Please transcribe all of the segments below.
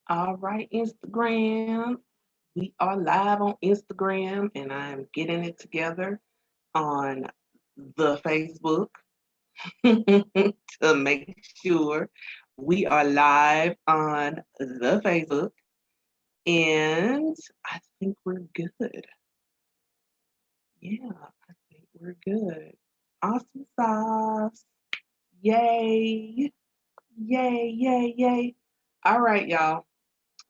All right, Instagram. We are live on Instagram, and I'm getting it together on the Facebook to make sure we are live on the Facebook. And I think we're good. Yeah, I think we're good. Awesome sauce. Yay. Yay, yay, yay. All right, y'all.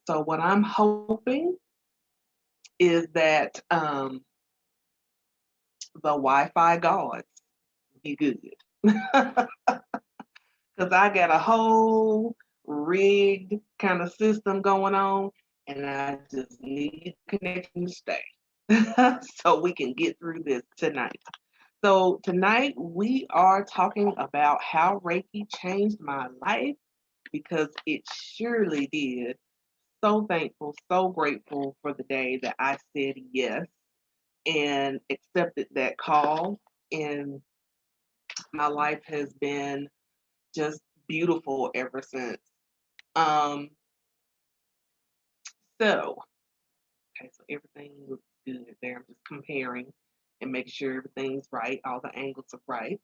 So, what I'm hoping is that the Wi Fi gods be good. Because I got a whole rigged kind of system going on, and I just need connection to stay so we can get through this tonight. So, tonight we are talking about how Reiki changed my life because it surely did. So thankful, so grateful for the day that I said yes and accepted that call. And my life has been just beautiful ever since. Um, so, okay, so everything looks good there. I'm just comparing and make sure everything's right, all the angles are right.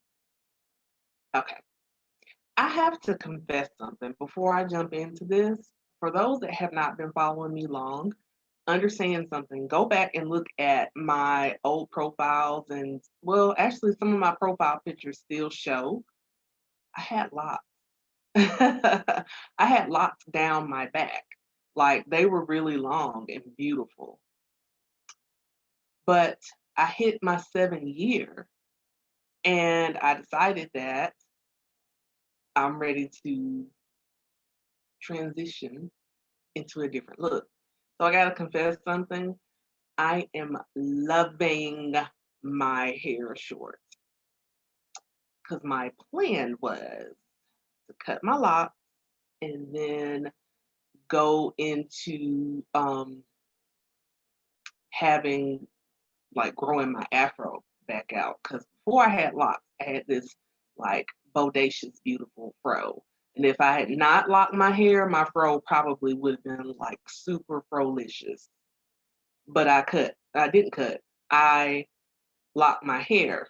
Okay. I have to confess something before I jump into this. For those that have not been following me long, understand something. Go back and look at my old profiles, and well, actually, some of my profile pictures still show I had locks. I had locks down my back. Like they were really long and beautiful. But I hit my 7 year and I decided that I'm ready to transition into a different look. So I got to confess something. I am loving my hair short because my plan was to cut my locks and then go into having like growing my afro back out. Because before I had locks, I had this like bodacious, beautiful fro. And if I had not locked my hair, my fro probably would have been like super frolicious. But I cut. I didn't cut. I locked my hair.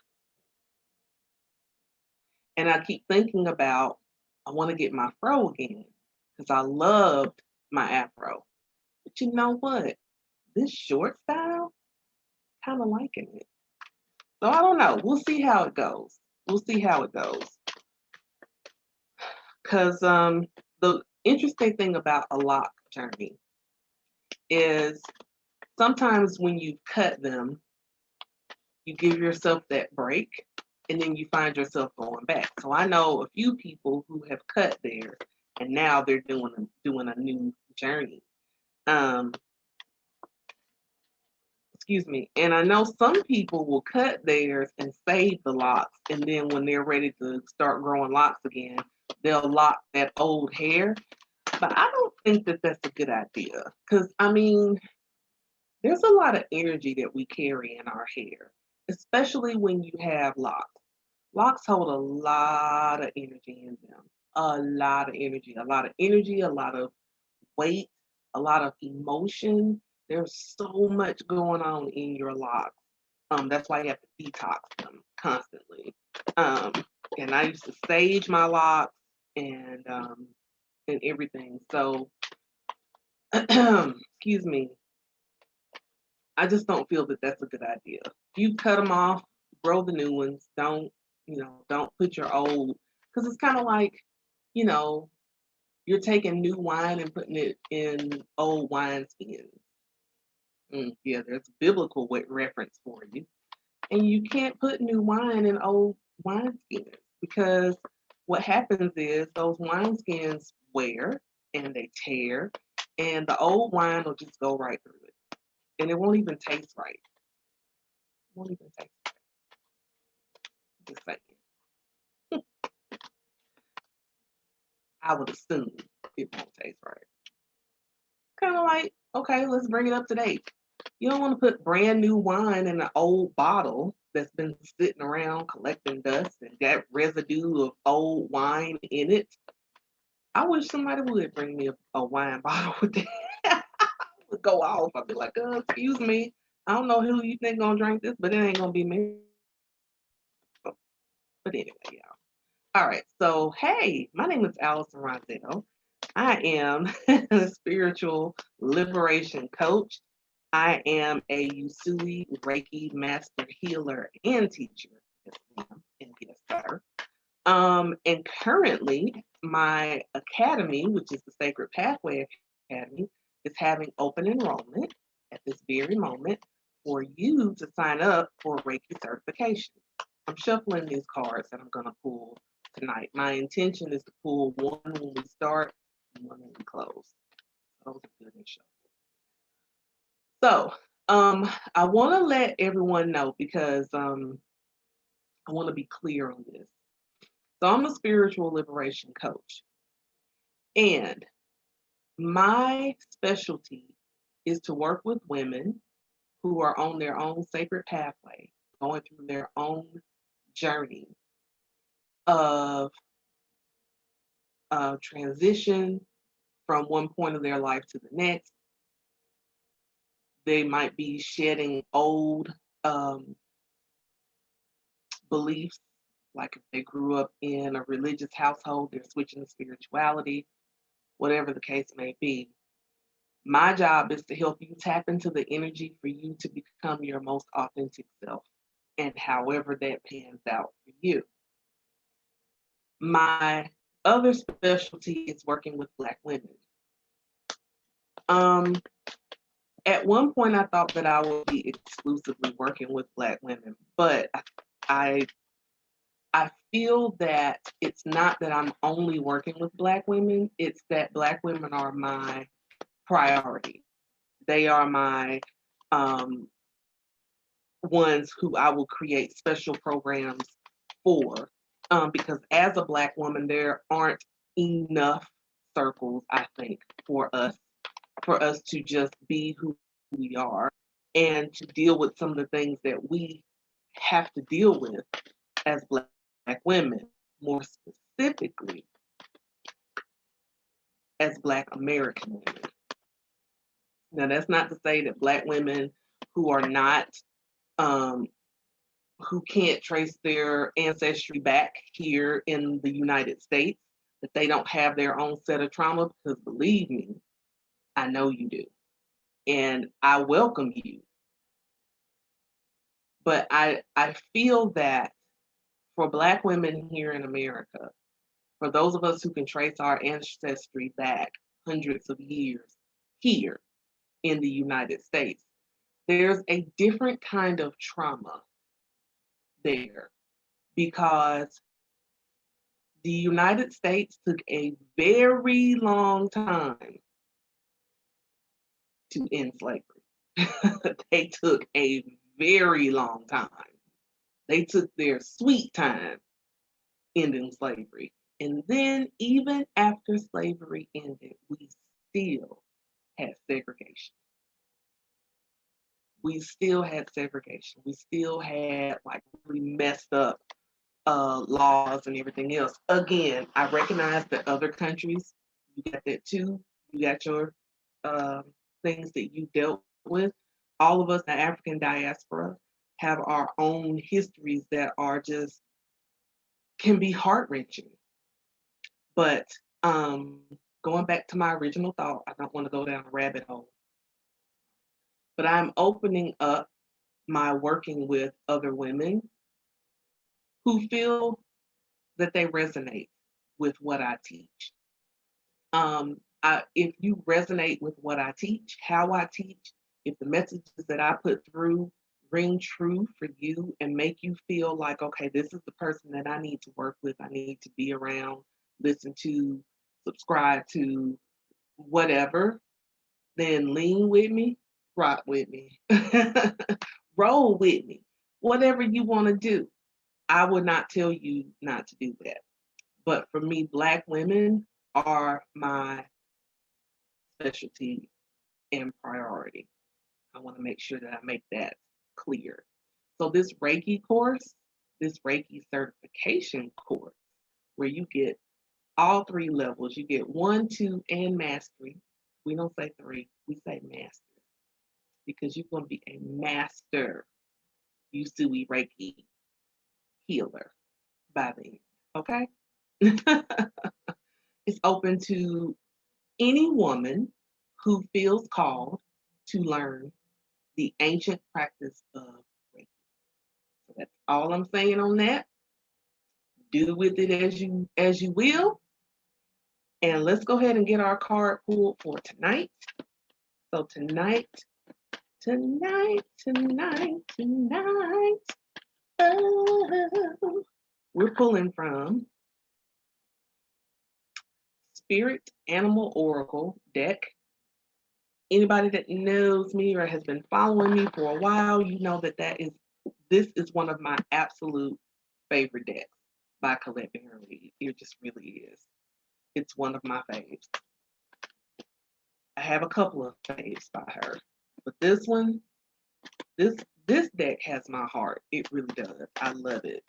And I keep thinking about I want to get my fro again because I loved my afro. But you know what? This short style, kind of liking it. So I don't know. We'll see how it goes. We'll see how it goes. Because the interesting thing about a lock journey is sometimes when you cut them, you give yourself that break and then you find yourself going back. So I know a few people who have cut theirs and now they're doing a new journey. Um, excuse me. And I know some people will cut theirs and save the locks, and then when they're ready to start growing locks again, they'll lock that old hair. But I don't think that that's a good idea because I mean, there's a lot of energy that we carry in our hair, especially when you have locks. Locks hold a lot of energy in them. A lot of energy, a lot of energy, a lot of weight, a lot of emotion. There's so much going on in your locks. That's why you have to detox them constantly. Um, and I used to sage my locks and everything. So, excuse me, I just don't feel that that's a good idea. If you cut them off, grow the new ones. Don't put your old, because it's kind of like, you know, you're taking new wine and putting it in old wineskins. Yeah, there's biblical reference for you. And you can't put new wine in old wineskins because what happens is those wineskins wear and they tear, and the old wine will just go right through it. And it won't even taste right. It won't even taste right. Just saying. I would assume it won't taste right. Kind of like, okay, let's bring it up to date. You don't want to put brand new wine in an old bottle that's been sitting around collecting dust and got residue of old wine in it. I wish somebody would bring me a wine bottle with that. I would go off. I'd be like, excuse me. I don't know who you think gonna drink this, but it ain't gonna be me. But anyway, y'all. All right. So, hey, my name is Allison Rosell. I am a spiritual liberation coach. I am a Usui Reiki master healer and teacher. Yes, ma'am, and yes, sir. And currently, my academy, which is the Sacred Pathway Academy, is having open enrollment at this very moment for you to sign up for Reiki certification. I'm shuffling these cards that I'm going to pull tonight. My intention is to pull one when we start and one when we close. Those are good and shuffle. So, I want to let everyone know because I want to be clear on this. So, I'm a spiritual liberation coach, and my specialty is to work with women who are on their own sacred pathway, going through their own journey of transition from one point of their life to the next. They might be shedding old beliefs, like if they grew up in a religious household, they're switching to spirituality, whatever the case may be. My job is to help you tap into the energy for you to become your most authentic self, and however that pans out for you. My other specialty is working with Black women. At one point, I thought that I would be exclusively working with Black women, but I I feel that it's not that I'm only working with Black women, it's that Black women are my priority. They are my um, ones who I will create special programs for. Because as a Black woman, there aren't enough circles, I think, for us to just be who we are and to deal with some of the things that we have to deal with as Black women, more specifically as Black American women. Now, that's not to say that Black women who are not, um, who can't trace their ancestry back here in the United States, that they don't have their own set of trauma, because believe me, I know you do. And I welcome you. But I feel that for Black women here in America, for those of us who can trace our ancestry back hundreds of years here in the United States, there's a different kind of trauma there because the United States took a very long time to end slavery. They took a very long time. They took their sweet time ending slavery. And then, even after slavery ended, we still had segregation. We still had segregation. We still had like really messed up laws and everything else. Again, I recognize that other countries, you got that too. You got your um, things that you dealt with. All of us, the African diaspora, have our own histories that are just can be heart wrenching. But going back to my original thought, I don't want to go down a rabbit hole. But I'm opening up my working with other women who feel that they resonate with what I teach. If you resonate with what I teach, how I teach, if the messages that I put through ring true for you and make you feel like, okay, this is the person that I need to work with, I need to be around, listen to, subscribe to, whatever, then lean with me, rock with me, roll with me, whatever you want to do. I would not tell you not to do that. But for me, Black women are my specialty and priority. I want to make sure that I make that clear. So this Reiki course, this Reiki certification course, where you get all three levels, you get one, two, and mastery. We don't say three, we say master because you're going to be a master Usui Reiki healer by then. Okay? It's open to any woman who feels called to learn the ancient practice of Reiki. So that's all I'm saying on that. Do with it as you will. And let's go ahead and get our card pulled for tonight. So tonight, oh, we're pulling from Spirit Animal Oracle deck. Anybody that knows me or has been following me for a while, you know that this is one of my absolute favorite decks by Colette Baron-Reid. It just really is. It's one of my faves. I have a couple of faves by her, but this one, this deck has my heart. It really does. I love it.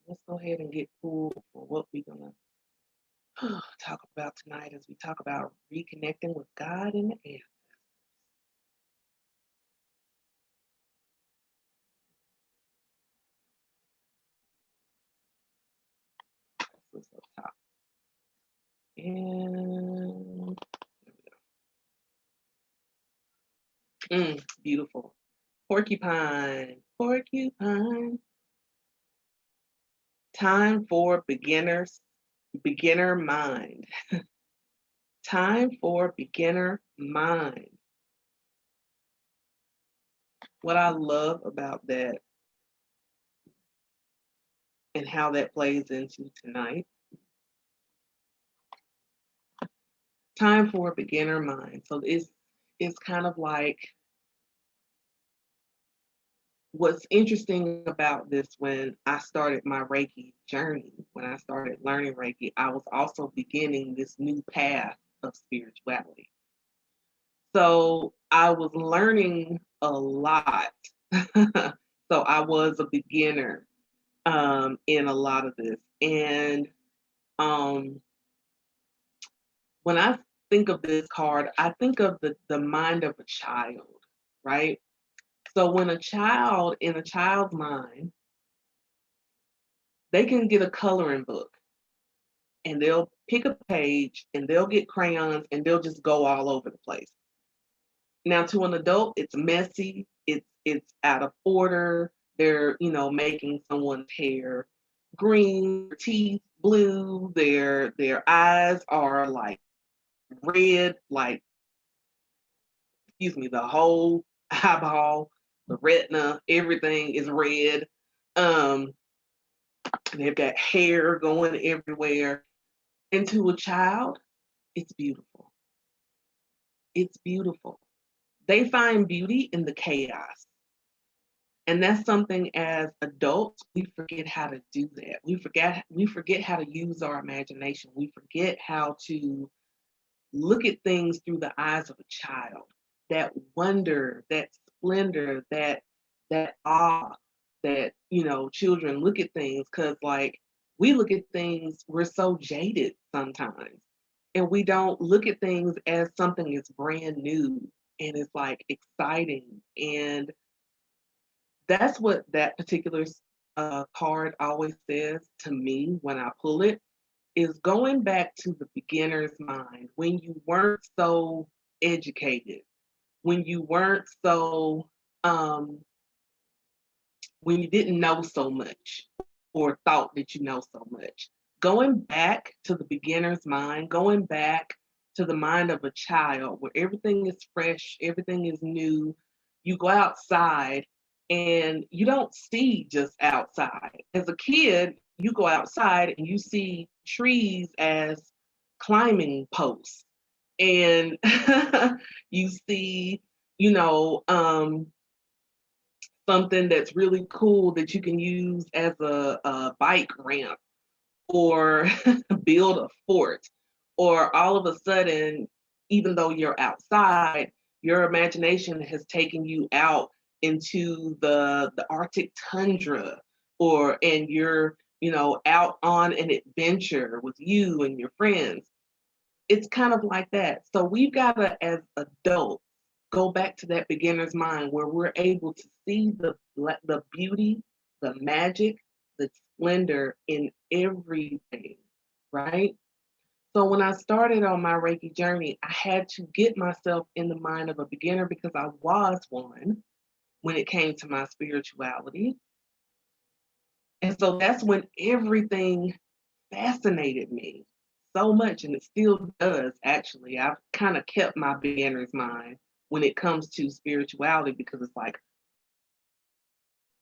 Let's go ahead and get pulled for what we're gonna talk about tonight as we talk about reconnecting with God and the air. Let's up top. And beautiful. Porcupine. Porcupine. Time for beginner mind. Time for beginner mind. What I love about that and how that plays into tonight. Time for beginner mind. So it's kind of like what's interesting about this when I started my Reiki journey, when I started learning Reiki, I was also beginning this new path of spirituality. So I was learning a lot. So I was a beginner in a lot of this. And when I think of this card, I think of the mind of a child, right? So when a child, in a child's mind, they can get a coloring book and they'll pick a page and they'll get crayons and they'll just go all over the place. Now to an adult, it's messy, it's out of order. They're, making someone's hair green, their teeth blue, their eyes are like red, like the whole eyeball, the retina, everything is red. They've got hair going everywhere. And to a child, it's beautiful. It's beautiful. They find beauty in the chaos. And that's something as adults, we forget how to do that. We forget how to use our imagination. We forget how to look at things through the eyes of a child. That wonder, that splendor, that awe that, children look at things, because like we look at things, we're so jaded sometimes. And we don't look at things as something that's brand new and it's like exciting. And that's what that particular card always says to me when I pull it, is going back to the beginner's mind when you weren't so educated, when you weren't so, when you didn't know so much or thought that you know so much. Going back to the beginner's mind, going back to the mind of a child where everything is fresh, everything is new. You go outside and you don't see just outside. As a kid, you go outside and you see trees as climbing posts. And you see, you know, something that's really cool that you can use as a bike ramp or build a fort, or all of a sudden even though you're outside, your imagination has taken you out into the Arctic tundra, and you're, out on an adventure with you and your friends. It's kind of like that. So we've got to, as adults, go back to that beginner's mind where we're able to see the beauty, the magic, the splendor in everything, right? So when I started on my Reiki journey, I had to get myself in the mind of a beginner because I was one when it came to my spirituality. And so that's when everything fascinated me so much, and it still does, actually. I've kind of kept my beginner's mind when it comes to spirituality because it's like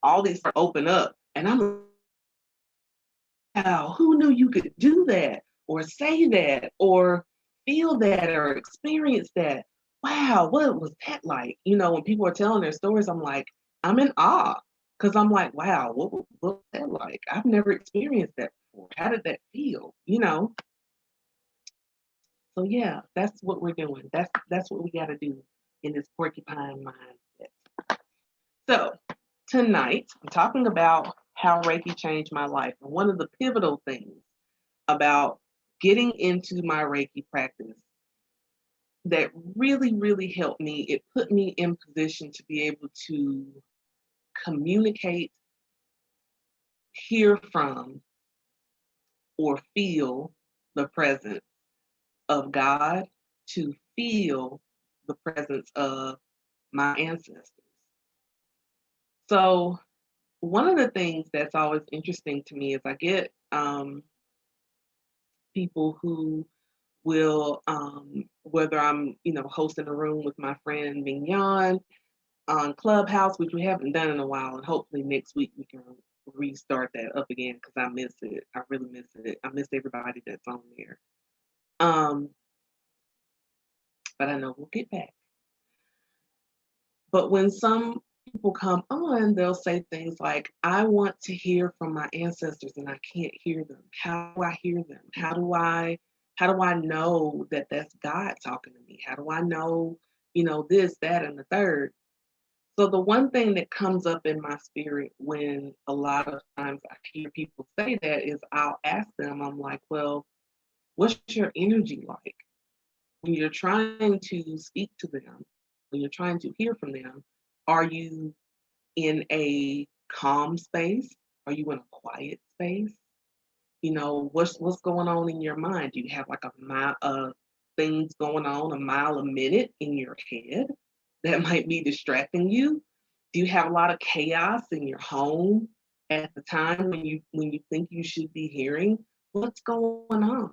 all these open up, and I'm like, wow, who knew you could do that or say that or feel that or experience that? Wow, what was that like? When people are telling their stories, I'm like, I'm in awe because I'm like, wow, what was that like? I've never experienced that before. How did that feel? So yeah, that's what we're doing. That's what we got to do in this porcupine mindset. So tonight, I'm talking about how Reiki changed my life. And one of the pivotal things about getting into my Reiki practice that really, really helped me, it put me in position to be able to communicate, hear from, or feel the presence of God, to feel the presence of my ancestors. So, one of the things that's always interesting to me is I get people who will, whether I'm, hosting a room with my friend Mignon on Clubhouse, which we haven't done in a while, and hopefully next week we can restart that up again because I miss it. I really miss it. I miss everybody that's on there. Um, but I know we'll get back. But when some people come on, they'll say things like, I want to hear from my ancestors and I can't hear them. How do I hear them? How do I know that that's God talking to me? How do I know, this, that, and the third? So the one thing that comes up in my spirit when a lot of times I hear people say that is I'll ask them, I'm like, well, what's your energy like? When you're trying to speak to them, when you're trying to hear from them, are you in a calm space? Are you in a quiet space? What's going on in your mind? Do you have like a mile of things going on, a mile a minute in your head that might be distracting you? Do you have a lot of chaos in your home at the time when you think you should be hearing? What's going on?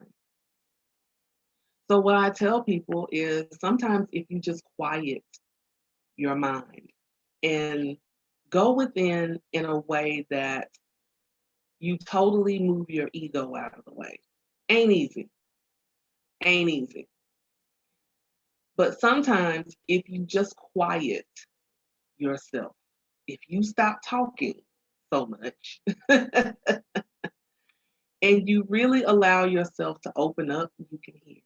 So what I tell people is sometimes if you just quiet your mind and go within in a way that you totally move your ego out of the way. Ain't easy. Ain't easy. But sometimes if you just quiet yourself, if you stop talking so much and you really allow yourself to open up, you can hear.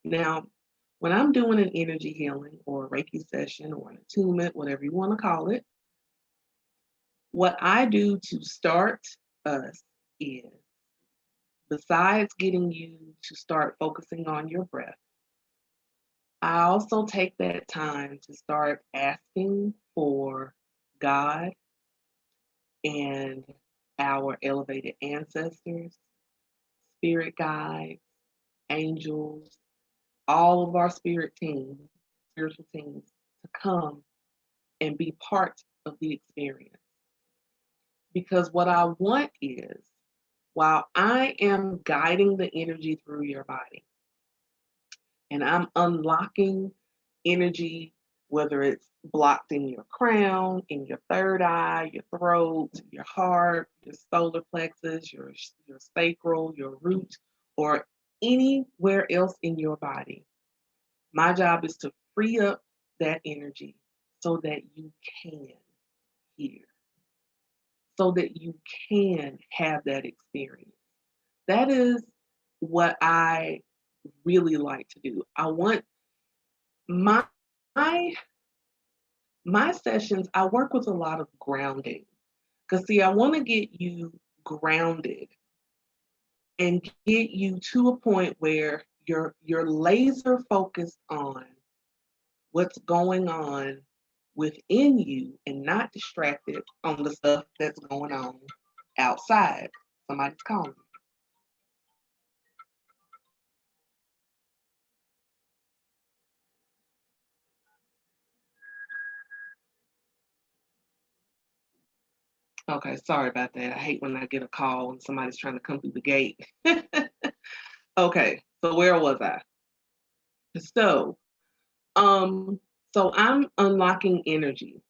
Now, when I'm doing an energy healing or a Reiki session or an attunement, whatever you want to call it, what I do to start us is, besides getting you to start focusing on your breath, I also take that time to start asking for God and our elevated ancestors, spirit guides, angels, all of our spiritual teams, to come and be part of the experience. Because what I want is, while I am guiding the energy through your body and I'm unlocking energy, whether it's blocked in your crown, in your third eye, your throat, your heart, your solar plexus, your sacral, your root, or anywhere else in your body, my job is to free up that energy so that you can hear, so that you can have that experience. That is what I really like to do. I want my my my sessions, I work with a lot of grounding. Because see, I want to get you grounded and get you to a point where you're laser focused on what's going on within you and not distracted on the stuff that's going on outside. Somebody's calling. Okay, sorry about that. I hate when I get a call and somebody's trying to come through the gate. Okay, so where was I? So, um, so I'm unlocking energy.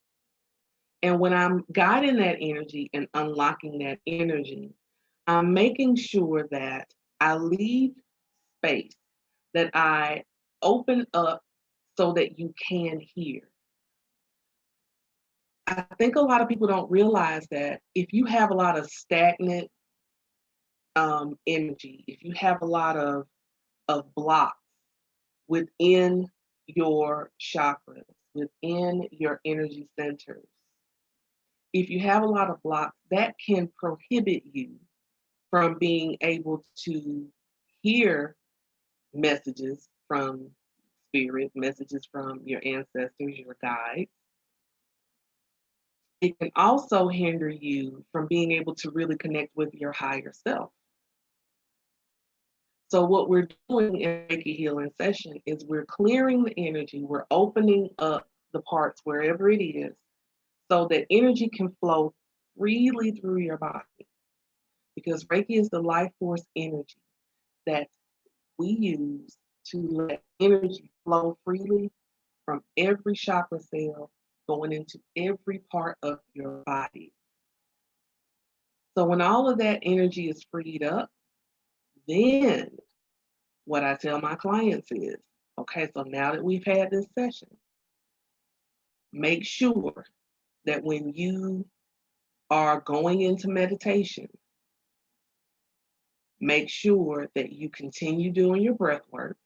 And when I'm guiding that energy and unlocking that energy, I'm making sure that I leave space, that I open up so that you can hear. I think a lot of people don't realize that if you have a lot of stagnant energy, if you have a lot of blocks within your chakras, within your energy centers, if you have a lot of blocks, that can prohibit you from being able to hear messages from spirit, messages from your ancestors, your guides. It can also hinder you from being able to really connect with your higher self. So, what we're doing in Reiki healing session is we're clearing the energy, we're opening up the parts wherever it is so that energy can flow freely through your body. Because Reiki is the life force energy that we use to let energy flow freely from every chakra cell going into every part of your body. So when all of that energy is freed up, then what I tell my clients is, okay, so now that we've had this session, make sure that when you are going into meditation, make sure that you continue doing your breath work,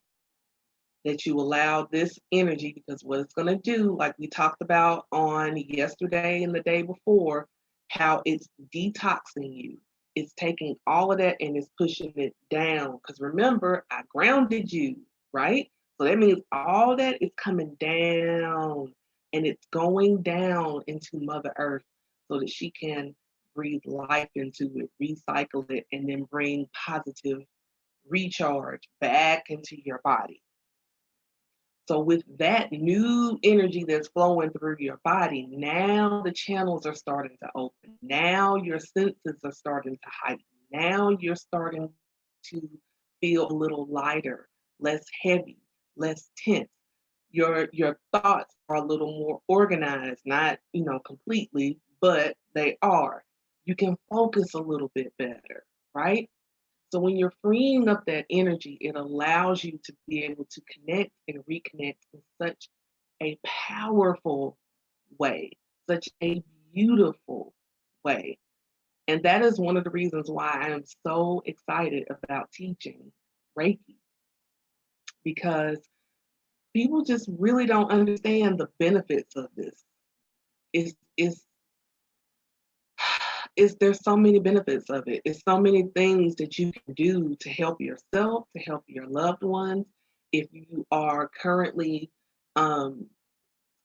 that you allow this energy, because what it's going to do, like we talked about on yesterday and the day before, how it's detoxing you. It's taking all of that and it's pushing it down. Because remember, I grounded you, right? So that means all that is coming down and it's going down into Mother Earth so that she can breathe life into it, recycle it, and then bring positive recharge back into your body. So with that new energy that's flowing through your body, now the channels are starting to open. Now your senses are starting to heighten. Now you're starting to feel a little lighter, less heavy, less tense. Your thoughts are a little more organized, not, completely, but they are. You can focus a little bit better, right? So when you're freeing up that energy, it allows you to be able to connect and reconnect in such a powerful way, such a beautiful way. And that is one of the reasons why I am so excited about teaching Reiki, because people just really don't understand the benefits of this. It's there's so many benefits of it. It's so many things that you can do to help yourself, to help your loved ones. If you are currently, um,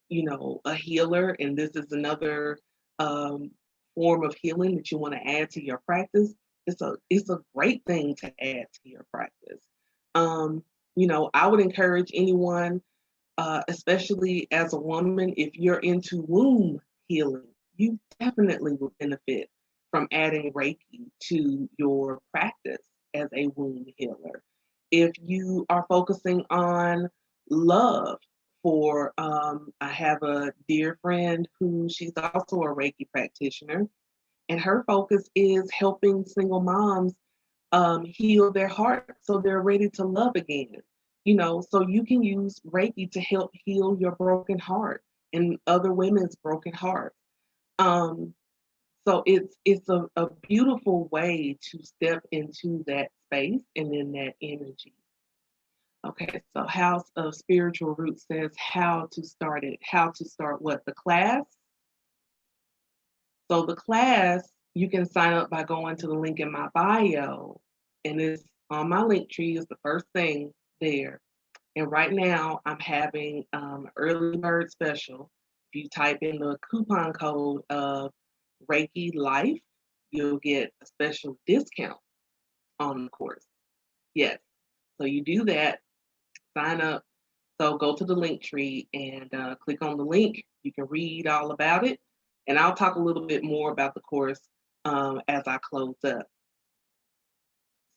a healer, and this is another um, form of healing that you want to add to your practice, it's a great thing to add to your practice. Um, I would encourage anyone, especially as a woman, if you're into womb healing, you definitely will benefit from adding Reiki to your practice as a womb healer. If you are focusing on love, I have a dear friend who she's also a Reiki practitioner, and her focus is helping single moms heal their heart so they're ready to love again. So you can use Reiki to help heal your broken heart and other women's broken hearts. Um, so it's a beautiful way to step into that space and in that energy. Okay, so House of Spiritual Roots says how to start it. How to start what? The class? So the class, you can sign up by going to the link in my bio, and it's on my link tree is the first thing there. And right now, I'm having early bird special. If you type in the coupon code of Reiki Life, you'll get a special discount on the course. Yes. So you do that, sign up. So go to the link tree and click on the link. You can read all about it. And I'll talk a little bit more about the course as I close up.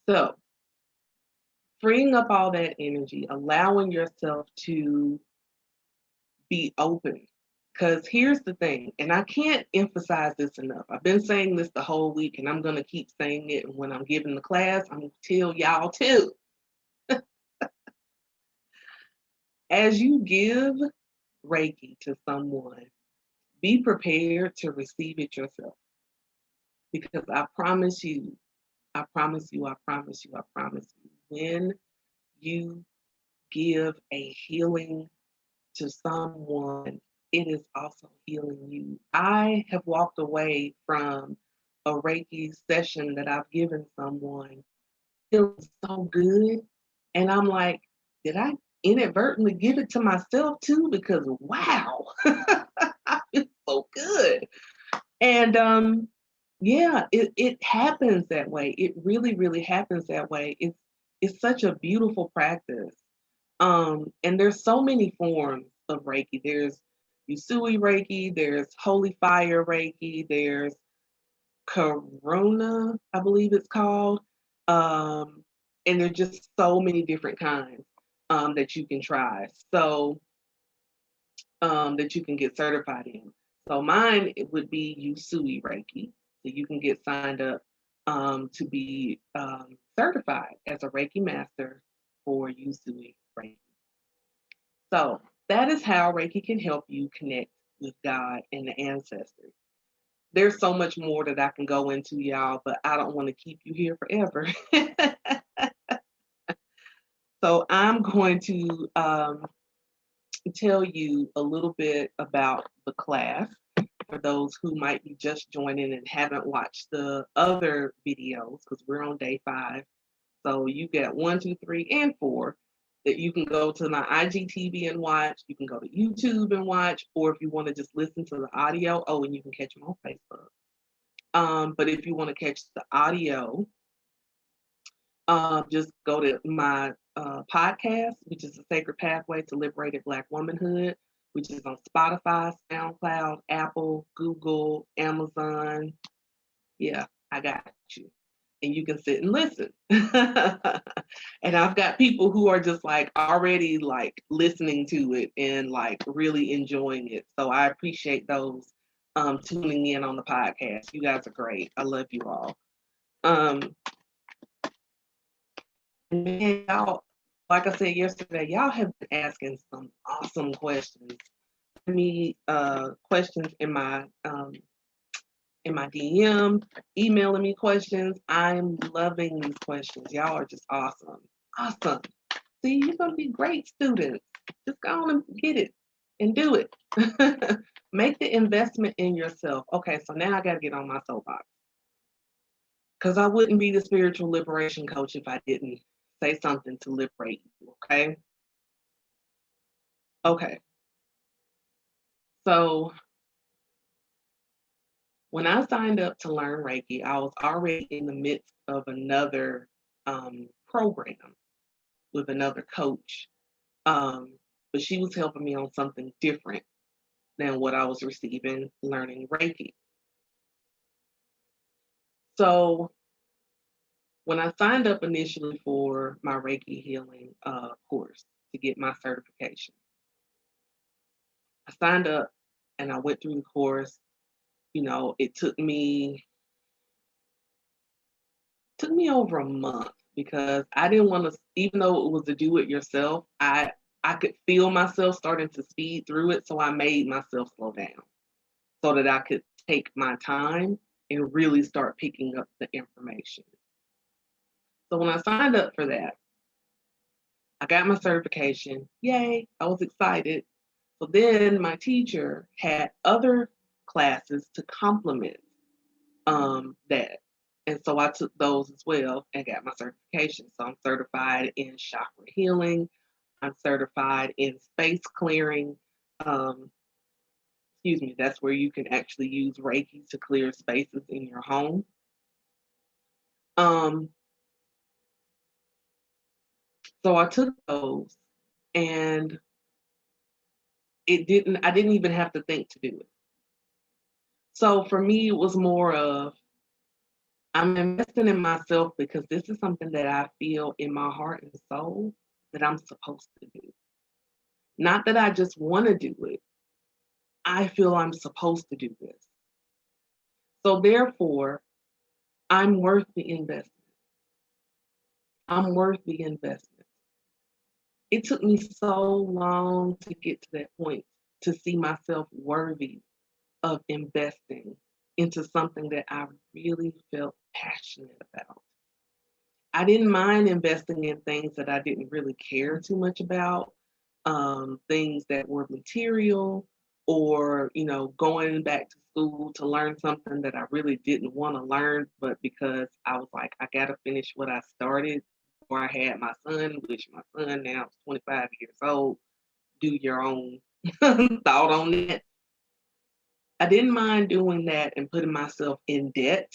So, freeing up all that energy, allowing yourself to be open. Because here's the thing, and I can't emphasize this enough. I've been saying this the whole week, and I'm going to keep saying it. And when I'm giving the class, I'm going to tell y'all too. As you give Reiki to someone, be prepared to receive it yourself. Because I promise you, I promise you, I promise you, I promise you, when you give a healing to someone, it is also healing you. I have walked away from a Reiki session that I've given someone feeling so good. And I'm like, did I inadvertently give it to myself too? Because wow, I feel so good. And yeah, it happens that way. It really, really happens that way. It's such a beautiful practice. And there's so many forms of Reiki. There's Usui Reiki, there's Holy Fire Reiki, there's Corona, I believe it's called. And there's just so many different kinds that you can try. So that you can get certified in. So mine it would be Usui Reiki. So you can get signed up to be certified as a Reiki master for Usui Reiki. So that is how Reiki can help you connect with God and the ancestors. There's so much more that I can go into, y'all, but I don't want to keep you here forever. So I'm going to tell you a little bit about the class for those who might be just joining and haven't watched the other videos because we're on day 5. So you get 1, 2, 3, and 4 that you can go to my IGTV and watch. You can go to YouTube and watch, or if you want to just listen to the audio, oh, and you can catch them on Facebook. But if you want to catch the audio, just go to my podcast, which is The Sacred Pathway to Liberated Black Womanhood, which is on Spotify, SoundCloud, Apple, Google, Amazon. Yeah, I got you. And you can sit and listen. And I've got people who are just like already like listening to it and like really enjoying it. So I appreciate those tuning in on the podcast. You guys are great. I love you all. And y'all, like I said yesterday, y'all have been asking some awesome questions. Me questions in my DM, emailing me questions. I'm loving these questions. Y'all are just awesome. Awesome. See, you're gonna be great students. Just go on and get it and do it. Make the investment in yourself. Okay, so now I gotta get on my soapbox. Because I wouldn't be the spiritual liberation coach if I didn't say something to liberate you, okay? Okay. So when I signed up to learn Reiki, I was already in the midst of another program with another coach. But she was helping me on something different than what I was receiving learning Reiki. So when I signed up initially for my Reiki healing course to get my certification, I signed up and I went through the course. You know, it took me over a month because I didn't want to, even though it was a do it yourself, I could feel myself starting to speed through it. So I made myself slow down so that I could take my time and really start picking up the information. So when I signed up for that, I got my certification. Yay, I was excited. So then my teacher had other classes to complement that. And so I took those as well and got my certification. So I'm certified in chakra healing. I'm certified in space clearing. Um, excuse me, that's where you can actually use Reiki to clear spaces in your home. Um, so I took those and I didn't even have to think to do it. So for me, it was more of I'm investing in myself because this is something that I feel in my heart and soul that I'm supposed to do. Not that I just want to do it. I feel I'm supposed to do this. So therefore, I'm worth the investment. I'm worth the investment. It took me so long to get to that point to see myself worthy of investing into something that I really felt passionate about. I didn't mind investing in things that I didn't really care too much about, things that were material, or going back to school to learn something that I really didn't want to learn, but because I was like, I gotta finish what I started before I had my son, which my son now is 25 years old. Do your own thought on that. I didn't mind doing that and putting myself in debt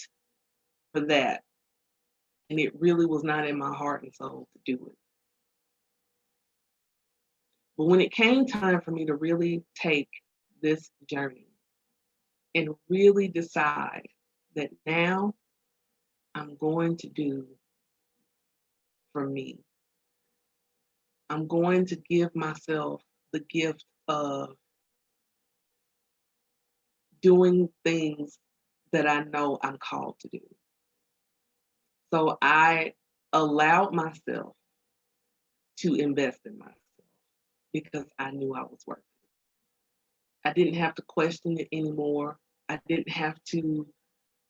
for that. And it really was not in my heart and soul to do it. But when it came time for me to really take this journey and really decide that now I'm going to do for me, I'm going to give myself the gift of doing things that I know I'm called to do. So I allowed myself to invest in myself because I knew I was worth it. I didn't have to question it anymore. I didn't have to,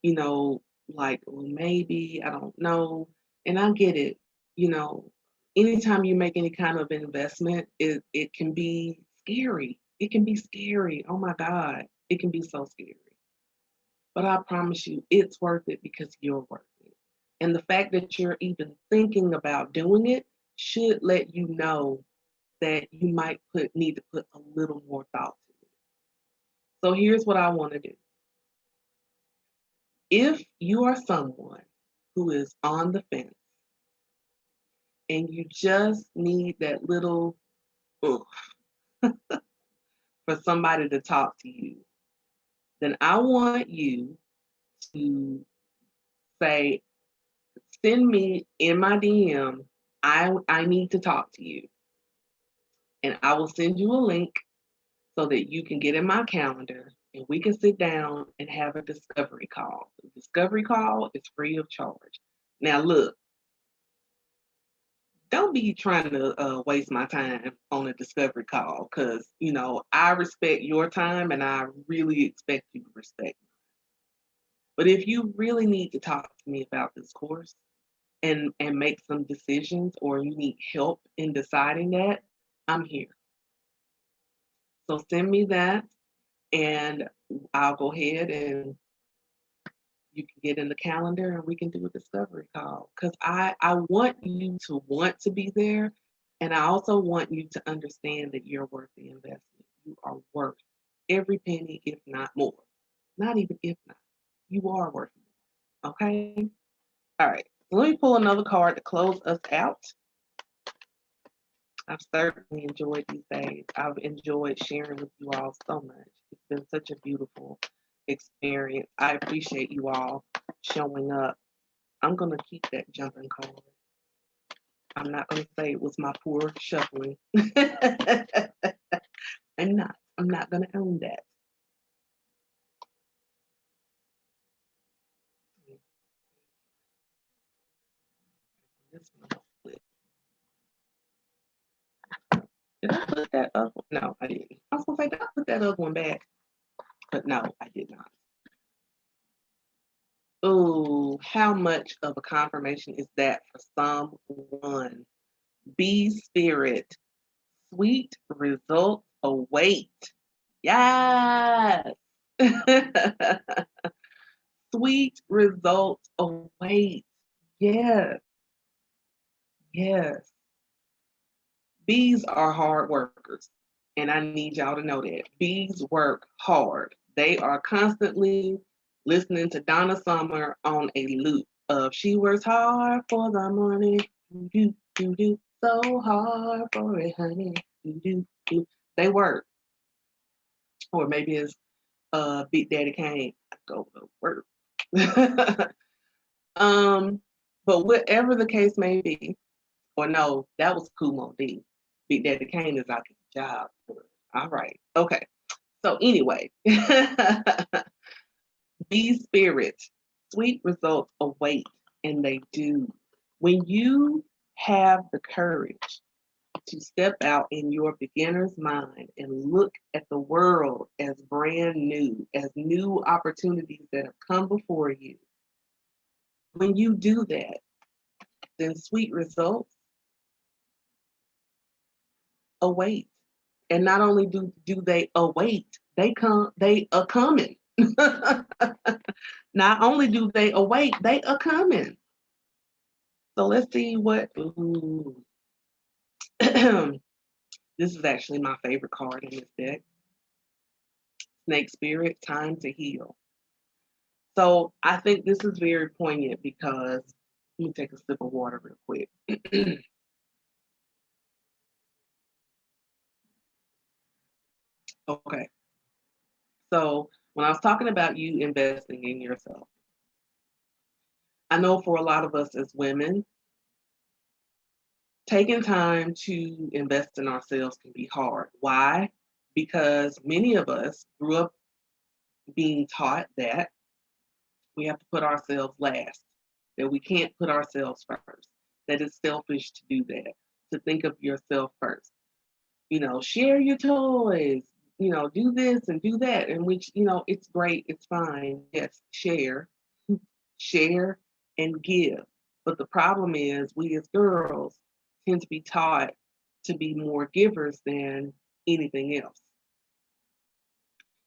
you know, like, well, maybe, I don't know. And I get it, you know, anytime you make any kind of investment, it can be scary. It can be scary. Oh my God. It can be so scary. But I promise you, it's worth it because you're worth it. And the fact that you're even thinking about doing it should let you know that you might need to put a little more thought to it. So here's what I want to do. If you are someone who is on the fence and you just need that little oof for somebody to talk to you, then I want you to say, send me in my DM, I need to talk to you. And I will send you a link so that you can get in my calendar and we can sit down and have a discovery call. The discovery call is free of charge. Now, look, don't be trying to waste my time on a discovery call because, I respect your time and I really expect you to respect me. But if you really need to talk to me about this course and make some decisions or you need help in deciding that, I'm here. So send me that and I'll go ahead and you can get in the calendar and we can do a discovery call. Because I want you to want to be there. And I also want you to understand that you're worth the investment. You are worth every penny, if not more. Not even if not. You are worth more. Okay? All right. So let me pull another card to close us out. I've certainly enjoyed these days. I've enjoyed sharing with you all so much. It's been such a beautiful experience. I appreciate you all showing up. I'm going to keep that jumping card. I'm not going to say it was my poor shuffling. I'm not. I'm not going to own that. This one I'll flip. Did I put that up? No, I didn't. I was going to say, did I put that other one back? But no, I did not. Oh, how much of a confirmation is that for someone? Be spirit. Sweet results await. Yes. Sweet results await. Yes. Yes. Bees are hard workers. And I need y'all to know that. Bees work hard. They are constantly listening to Donna Summer on a loop of she works hard for the money. Do, do, do, so hard for it, honey. Do, do, do. They work. Or maybe it's Big Daddy Kane. I go to work. um, but whatever the case may be, or no, that was Kumo D. Big Daddy Kane is out his job. All right. Okay. So anyway, be spirit. Sweet results await, and they do. When you have the courage to step out in your beginner's mind and look at the world as brand new, as new opportunities that have come before you, when you do that, then sweet results await. And not only do they await, they are coming. Not only do they await, they are coming. So let's see what this is actually my favorite card in this deck. Snake Spirit, Time to Heal. So I think this is very poignant because let me take a sip of water real quick. Okay. So when I was talking about you investing in yourself, I know for a lot of us as women, taking time to invest in ourselves can be hard. Why? Because many of us grew up being taught that we have to put ourselves last, that we can't put ourselves first, that it's selfish to do that, to think of yourself first. Share your toys, do this and do that, in which, it's great, it's fine. Yes, share, share and give. But the problem is, we as girls tend to be taught to be more givers than anything else.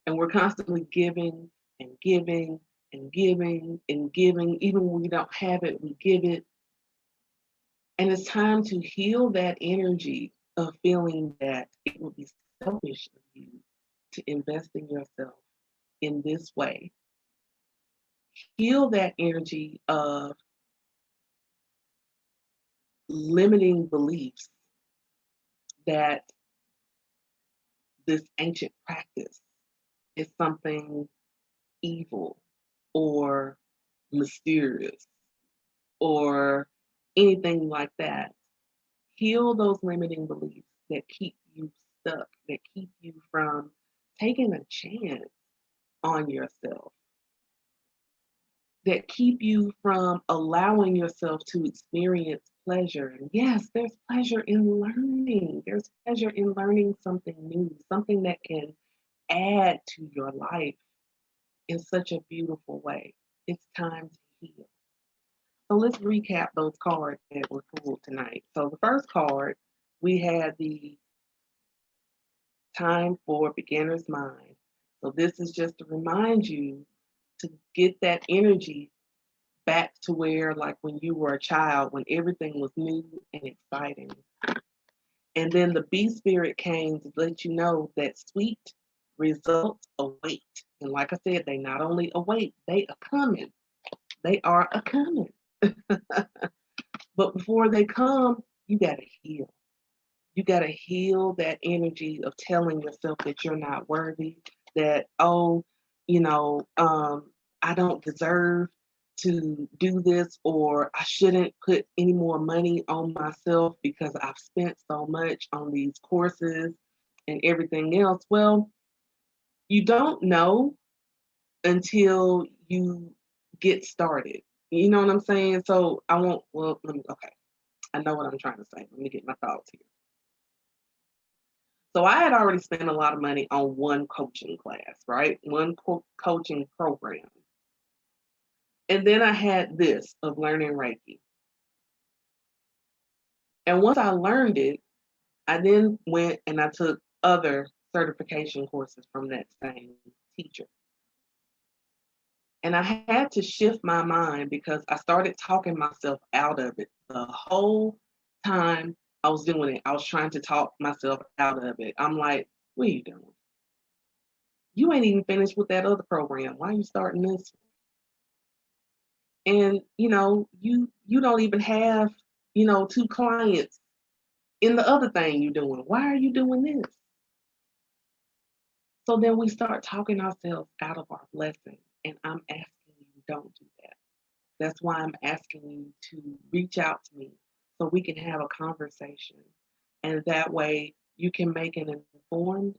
And we're constantly giving and giving and giving and giving. Even when we don't have it, we give it. And it's time to heal that energy of feeling that it would be selfish of you to invest in yourself in this way. Heal that energy of limiting beliefs that this ancient practice is something evil or mysterious or anything like that. Heal those limiting beliefs that keep you stuck, that keep you from taking a chance on yourself, that keep you from allowing yourself to experience pleasure. And yes, there's pleasure in learning. There's pleasure in learning something new, something that can add to your life in such a beautiful way. It's time to heal. So let's recap those cards that were pulled tonight. So the first card, we had the time for beginner's mind. So this is just to remind you to get that energy back to where, like when you were a child, when everything was new and exciting. And then the bee spirit came to let you know that sweet results await. And like I said, they not only await, they are coming. They are a coming. But before they come, you got to heal. You got to heal that energy of telling yourself that you're not worthy, that, oh, you know, I don't deserve to do this, or I shouldn't put any more money on myself because I've spent so much on these courses and everything else. Well, you don't know until you get started. You know what I'm saying? So I won't, well, okay. I know what I'm trying to say. Let me get my thoughts here. So I had already spent a lot of money on one coaching class, right? One coaching program. And then I had this of learning Reiki. And once I learned it, I then went and I took other certification courses from that same teacher. And I had to shift my mind because I started talking myself out of it. The whole time I was doing it, I was trying to talk myself out of it. I'm like, what are you doing? You ain't even finished with that other program. Why are you starting this? And you don't even have, two clients in the other thing you're doing. Why are you doing this? So then we start talking ourselves out of our blessing. And I'm asking you, don't do that. That's why I'm asking you to reach out to me so we can have a conversation. And that way you can make an informed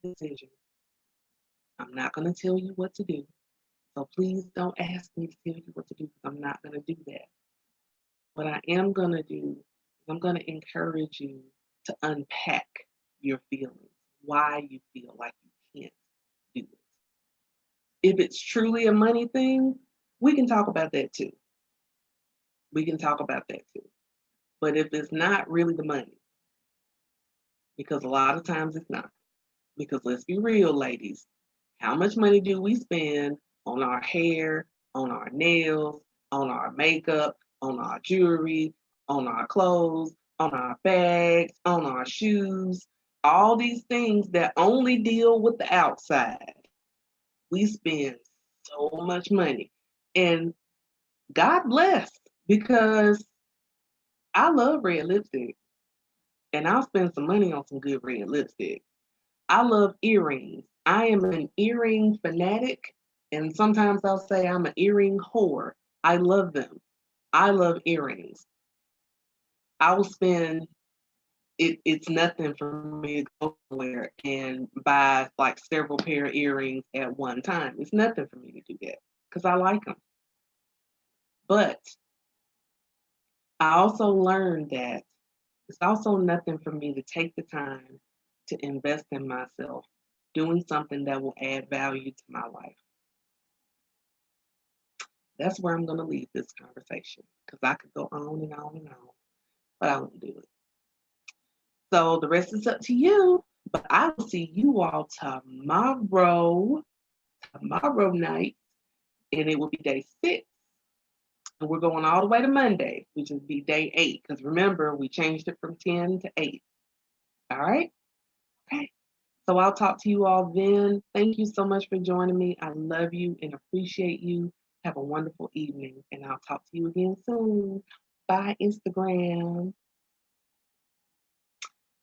decision. I'm not going to tell you what to do. So please don't ask me to tell you what to do because I'm not going to do that. What I am going to do is I'm going to encourage you to unpack your feelings, why you feel like you can't do it. If it's truly a money thing, we can talk about that too. We can talk about that too. But if it's not really the money, because a lot of times it's not, because let's be real, ladies, how much money do we spend on our hair, on our nails, on our makeup, on our jewelry, on our clothes, on our bags, on our shoes, all these things that only deal with the outside? We spend so much money. And God bless, because I love red lipstick and I'll spend some money on some good red lipstick. I love earrings. I am an earring fanatic, and sometimes I'll say I'm an earring whore. I love them. I love earrings. I will spend it's nothing for me to go somewhere and buy like several pair of earrings at one time. It's nothing for me to do that because I like them. But I also learned that it's also nothing for me to take the time to invest in myself, doing something that will add value to my life. That's where I'm going to leave this conversation because I could go on and on and on, but I won't do it. So the rest is up to you. But I will see you all tomorrow night, and it will be day 6. And we're going all the way to Monday, which will be day 8. Because remember, we changed it from 10 to 8. All right? Okay. So I'll talk to you all then. Thank you so much for joining me. I love you and appreciate you. Have a wonderful evening, and I'll talk to you again soon. Bye, Instagram,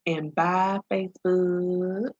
and bye, Facebook.